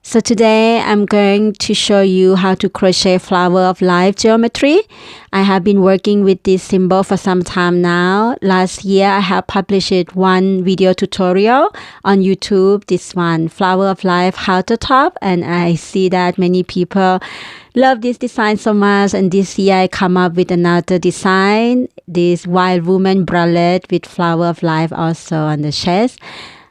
So today I'm going to show you how to crochet flower of life geometry. I have been working with this symbol for some time now. Last year I have published one video tutorial on YouTube, this one, flower of life halter top, and I see that many people love this design so much, and this year I come up with another design, this wild woman bralette with flower of life also on the chest.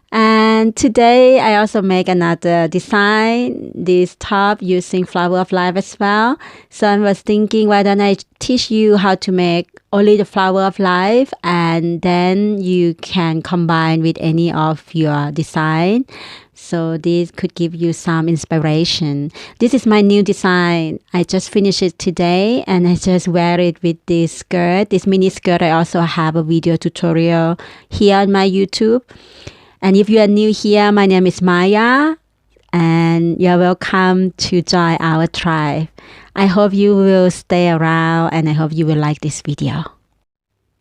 And today I also make another design, this top using flower of life as well. So I was thinking, why don't I teach you how to make only the flower of life, and then you can combine with any of your design. So this could give you some inspiration. This is my new design. I just finished it today and I just wear it with this skirt, this mini skirt. I also have a video tutorial here on my YouTube. And if you are new here, my name is Maya, and you're welcome to join our tribe. I hope you will stay around, and I hope you will like this video.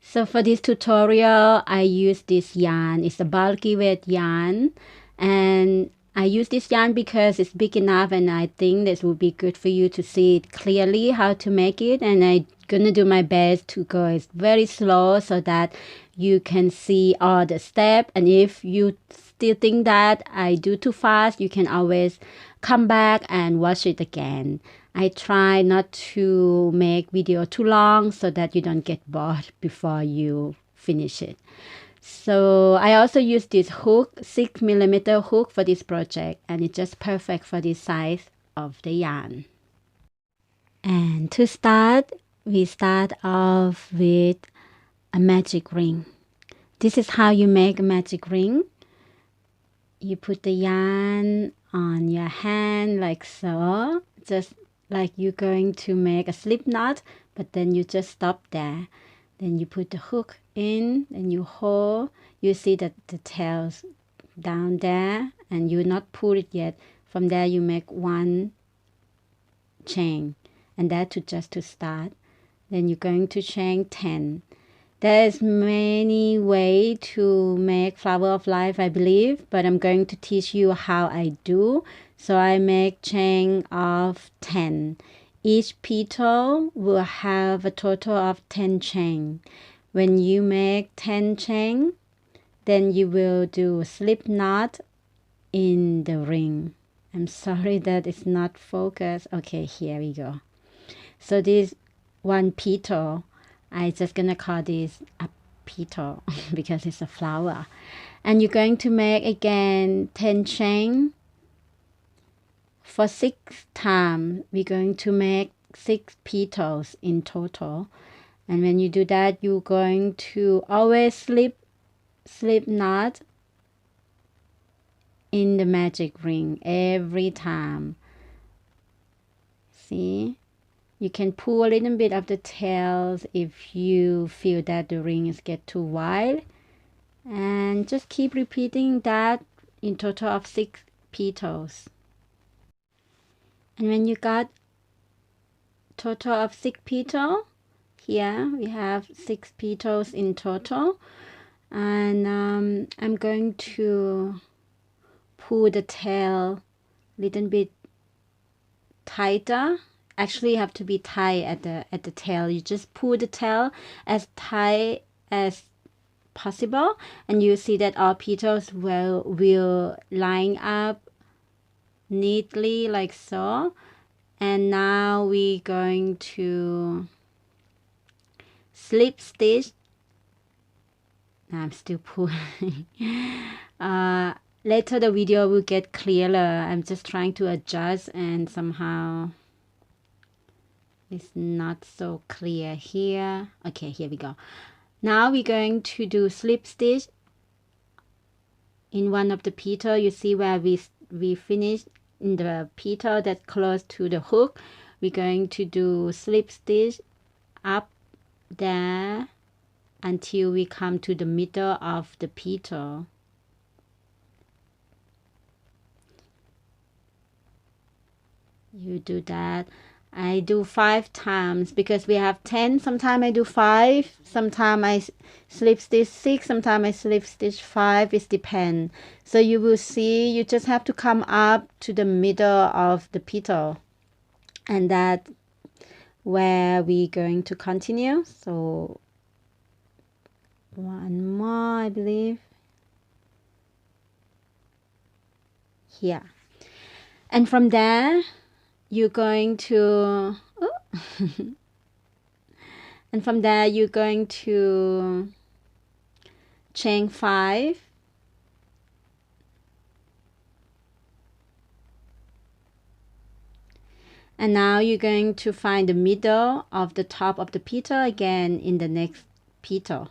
So for this tutorial, I use this yarn. It's a bulky weight yarn, and I use this yarn because it's big enough, and I think this will be good for you to see it clearly how to make it. And I'm gonna do my best to go it very slow so that you can see all the steps. And if you still think that I do too fast, you can always come back and watch it again. I try not to make video too long so that you don't get bored before you finish it. So I also use this hook, 6mm hook for this project, and it's just perfect for this size of the yarn. And to start, we start off with a magic ring. This is how you make a magic ring. You put the yarn on your hand like so, just like you're going to make a slip knot, but then you just stop there. Then you put the hook in and you hold. You see that the tail's down there and you not pull it yet. From there you make one chain, and that just to start. Then you're going to chain 10. There's many ways to make flower of life, I believe, but I'm going to teach you how I do. So I make chain of 10. Each petal will have a total of 10 chain. When you make 10 chain, then you will do a slip knot in the ring. I'm sorry that it's not focused. Okay, here we go. So this one petal, I just gonna call this a petal because it's a flower. And you're going to make again 10 chain. For 6 times, we're going to make 6 petals in total. And when you do that, you're going to always slip knot in the magic ring every time. See? You can pull a little bit of the tails if you feel that the rings get too wide. And just keep repeating that in total of 6 petals. And when you got total of 6 petals, here we have 6 petals in total. And I'm going to pull the tail a little bit tighter. Actually, you have to be tight at the tail. You just pull the tail as tight as possible, and you see that all petals will line up neatly like so. And now we're going to slip stitch. I'm still pulling. Later the video will get clearer. I'm just trying to adjust, and somehow it's not so clear here. Okay, here we go. Now we're going to do slip stitch in one of the petal. You see where we finished in the petal that's close to the hook. We're going to do slip stitch up there until we come to the middle of the petal. You do that. I do 5 times because we have 10. Sometimes I do 5. Sometimes I slip stitch 6. Sometimes I slip stitch 5. It depends. So you will see, you just have to come up to the middle of the petal. And that's where we're going to continue. So one more, I believe. Here. And from there, you're going to and from there you're going to chain 5, and now you're going to find the middle of the top of the petal again in the next petal,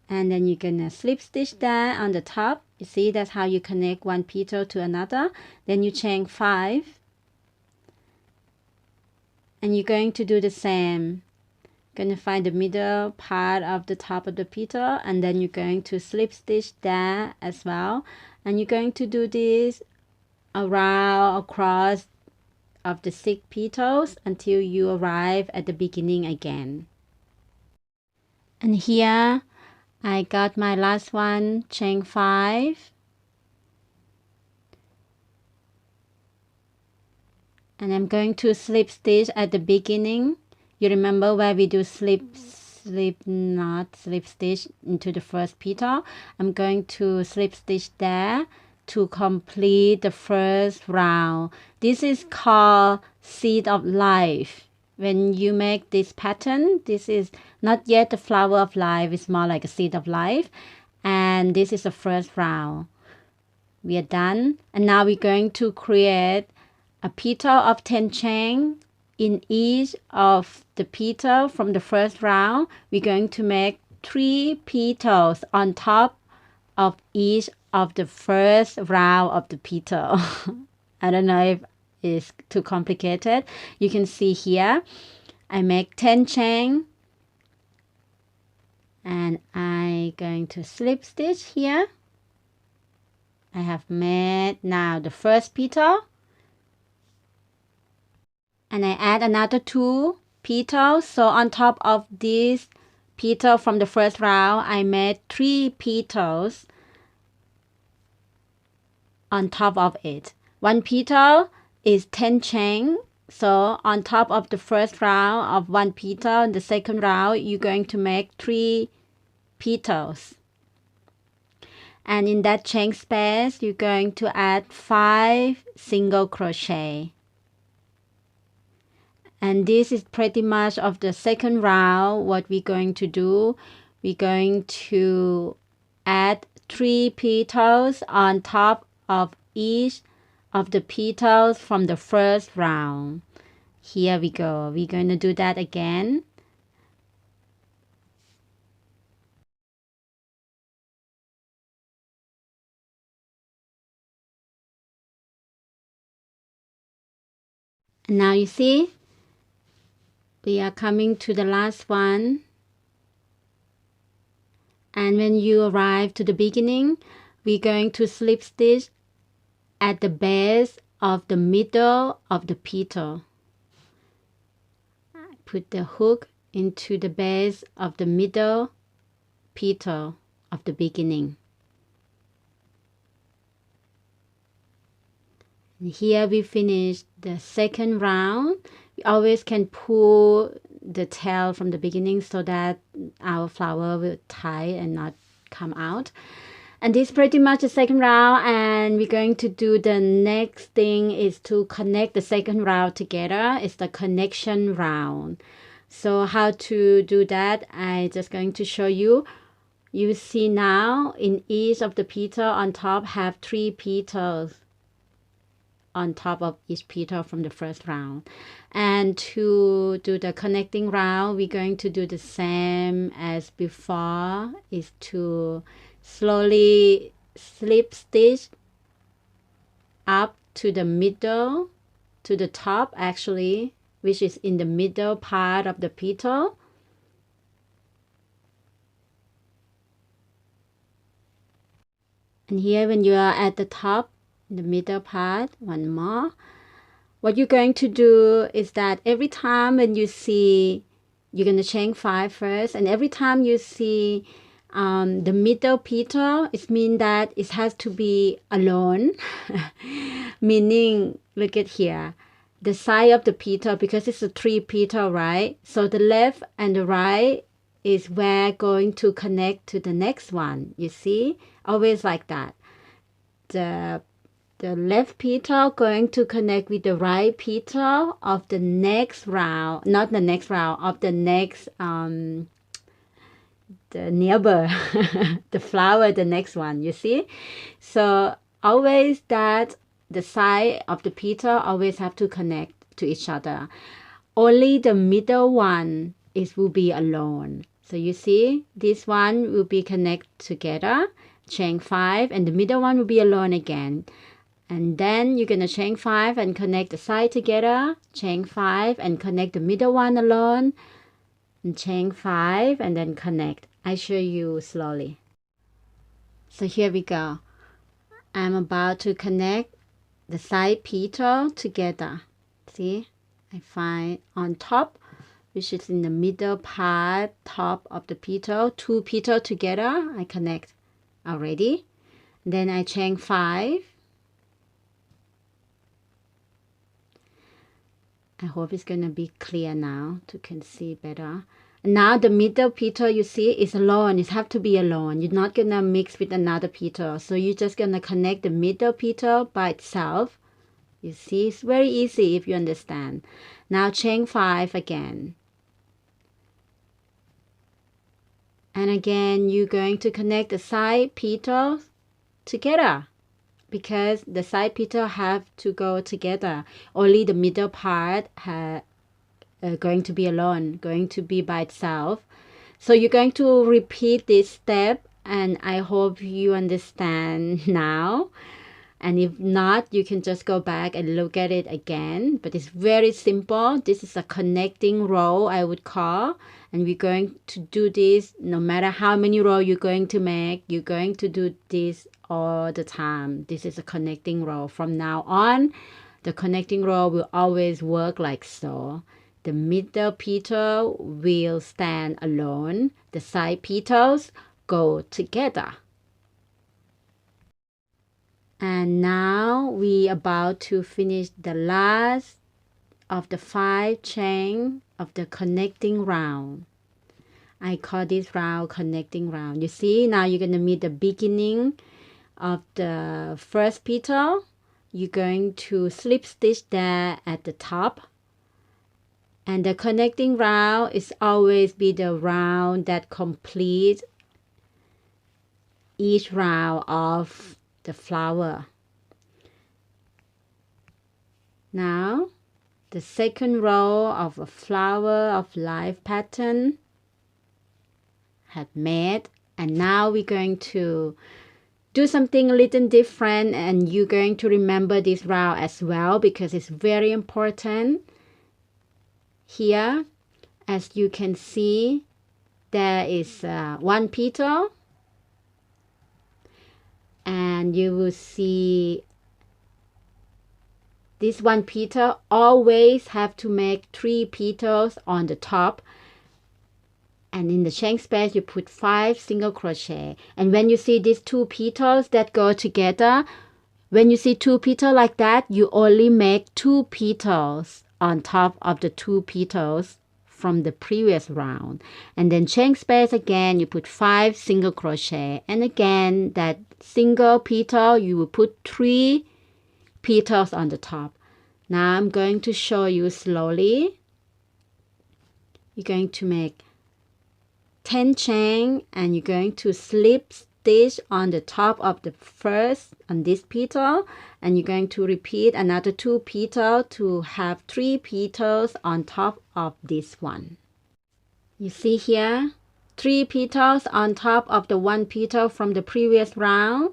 and then you're gonna slip stitch that on the top. You see, that's how you connect one petal to another. Then you chain 5, and you're going to do the same. Gonna find the middle part of the top of the petal, and then you're going to slip stitch that as well, and you're going to do this around across of the 6 petals until you arrive at the beginning again. And here I got my last one, chain 5, and I'm going to slip stitch at the beginning. You remember where we do slip stitch into the first petal. I'm going to slip stitch there to complete the first round. This is called seed of life. When you make this pattern, this is not yet the flower of life, it's more like a seed of life, and this is the first round. We are done, and now we're going to create a petal of 10 chain in each of the petal. From the first round, we're going to make 3 petals on top of each of the first round of the petal. I don't know if it's too complicated. You can see here, I make 10 chain, and I'm going to slip stitch here. I have made now the first petal, and I add another 2 petals. So on top of this petal from the first round, I made 3 petals on top of it. 1 petal is 10 chain. So on top of the first round of 1 petal, in the second round, you're going to make 3 petals. And in that chain space, you're going to add 5 single crochet. And this is pretty much of the second round. What we're going to do, we're going to add 3 petals on top of each of the petals from the first round. Here we go. We're going to do that again. And now you see, we are coming to the last one. And when you arrive to the beginning, we're going to slip stitch at the base of the middle of the petal. Put the hook into the base of the middle petal of the beginning. And here we finish the second round. We always can pull the tail from the beginning so that our flower will tie and not come out. And this is pretty much the second round, and we're going to do the next thing is to connect the second round together. It's the connection round. So how to do that, I'm just going to show you. You see now in each of the petal on top have 3 petals on top of each petal from the first round. And to do the connecting round, we're going to do the same as before, is to slowly slip stitch up to the middle, to the top actually, which is in the middle part of the petal. And here when you are at the top, the middle part, one more, What you're going to do is that every time when you see, you're going to chain 5 first, and every time you see the middle petal, it means that it has to be alone. Meaning, look at here, the side of the petal, because it's a 3 petal, right? So the left and the right is where going to connect to the next one. You see, always like that. The left petal going to connect with the right petal of the next round, not the next round, of the next the neighbor, the flower, the next one, you see. So always that the side of the petal always have to connect to each other. Only the middle one will be alone. So you see, this one will be connect together, chain 5, and the middle one will be alone again. And then you're going to chain 5 and connect the side together, chain 5 and connect the middle one alone, and chain 5 and then connect. I show you slowly. So here we go. I'm about to connect the side petal together. See, I find on top, which is in the middle part, top of the petal, 2 petals together, I connect already. Then I chain 5. I hope it's going to be clear now to can see better. Now the middle petal you see is alone. It have to be alone. You're not going to mix with another petal. So you're just going to connect the middle petal by itself. You see, it's very easy if you understand. Now chain 5 again. And again, you're going to connect the side petals together, because the side petal have to go together. Only the middle part going to be alone, going to be by itself. So you're going to repeat this step, and I hope you understand now. And if not, you can just go back and look at it again. But it's very simple. This is a connecting row, I would call. And we're going to do this no matter how many rows you're going to make. You're going to do this all the time. This is a connecting row. From now on, the connecting row will always work like so. The middle petal will stand alone. The side petals go together. And now we about to finish the last of the 5 chain of the connecting round. I call this round connecting round. You see, now you're going to meet the beginning of the first petal. You're going to slip stitch there at the top. And the connecting round is always be the round that completes each round of the flower. Now the second row of a flower of life pattern had made, and now we're going to do something a little different, and you're going to remember this round as well because it's very important. Here, as you can see, there is 1 petal, and you will see this 1 petal always have to make 3 petals on the top, and in the chain space you put 5 single crochet. And when you see these 2 petals that go together, when you see 2 petals like that, you only make 2 petals on top of the 2 petals from the previous round. And then chain space again, you put 5 single crochet, and again that single petal you will put 3 petals on the top. Now I'm going to show you slowly. You're going to make 10 chain, and you're going to slip stitch on the top of the first on this petal, and you're going to repeat another 2 petals to have 3 petals on top of this one. You see here 3 petals on top of the 1 petal from the previous round,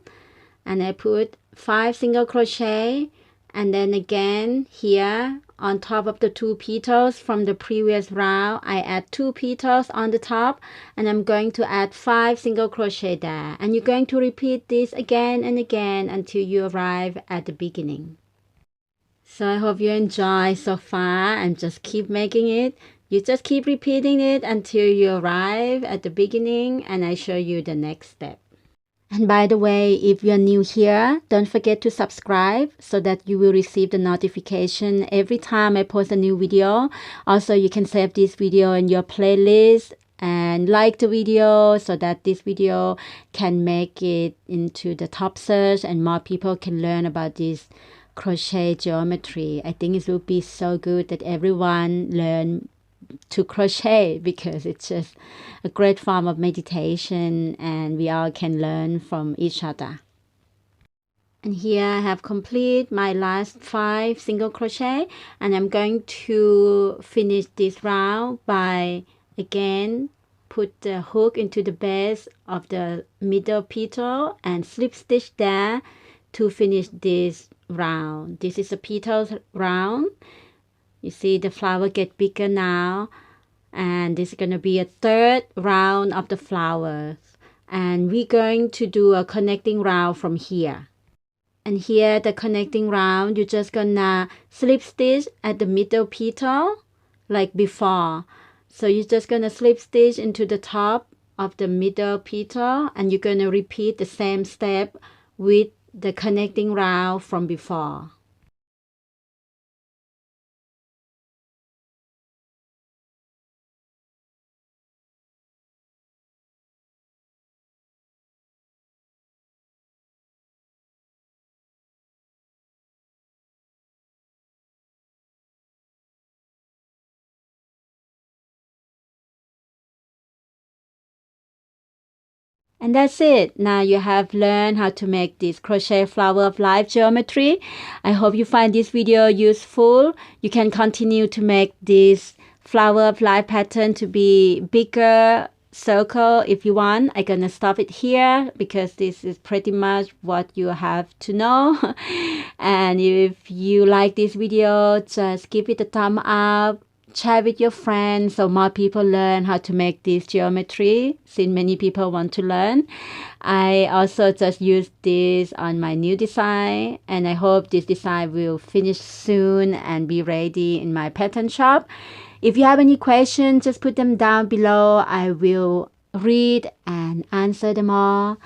and I put 5 single crochet, and then again here on top of the 2 petals from the previous round I add 2 petals on the top, and I'm going to add 5 single crochet there, and you're going to repeat this again and again until you arrive at the beginning. So I hope you enjoy so far, and just keep making it. You just keep repeating it until you arrive at the beginning, and I show you the next step. And by the way, if you're new here, don't forget to subscribe so that you will receive the notification every time I post a new video. Also, you can save this video in your playlist and like the video so that this video can make it into the top search and more people can learn about this crochet geometry. I think it will be so good that everyone learn to crochet because it's just a great form of meditation and we all can learn from each other. And here I have complete my last 5 single crochet, and I'm going to finish this round by again put the hook into the base of the middle petal and slip stitch there to finish this round. This is a petals round. You see the flower get bigger now, and this is going to be a 3rd round of the flowers, and we're going to do a connecting round from here. And here the connecting round, you're just gonna slip stitch at the middle petal like before. So you're just gonna slip stitch into the top of the middle petal, and you're gonna repeat the same step with the connecting round from before. And that's it. Now you have learned how to make this crochet flower of life geometry. I hope you find this video useful. You can continue to make this flower of life pattern to be bigger circle if you want. I'm gonna stop it here because this is pretty much what you have to know. And if you like this video, just give it a thumb up. Share with your friends so more people learn how to make this geometry, since many people want to learn. I also just used this on my new design, and I hope this design will finish soon and be ready in my pattern shop. If you have any questions, just put them down below. I will read and answer them all.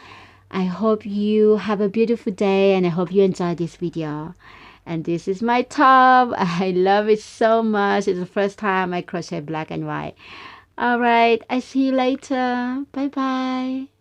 I hope you have a beautiful day, and I hope you enjoy this video. And this is my top. I love it so much. It's the first time I crochet black and white. All right, I see you later. Bye bye.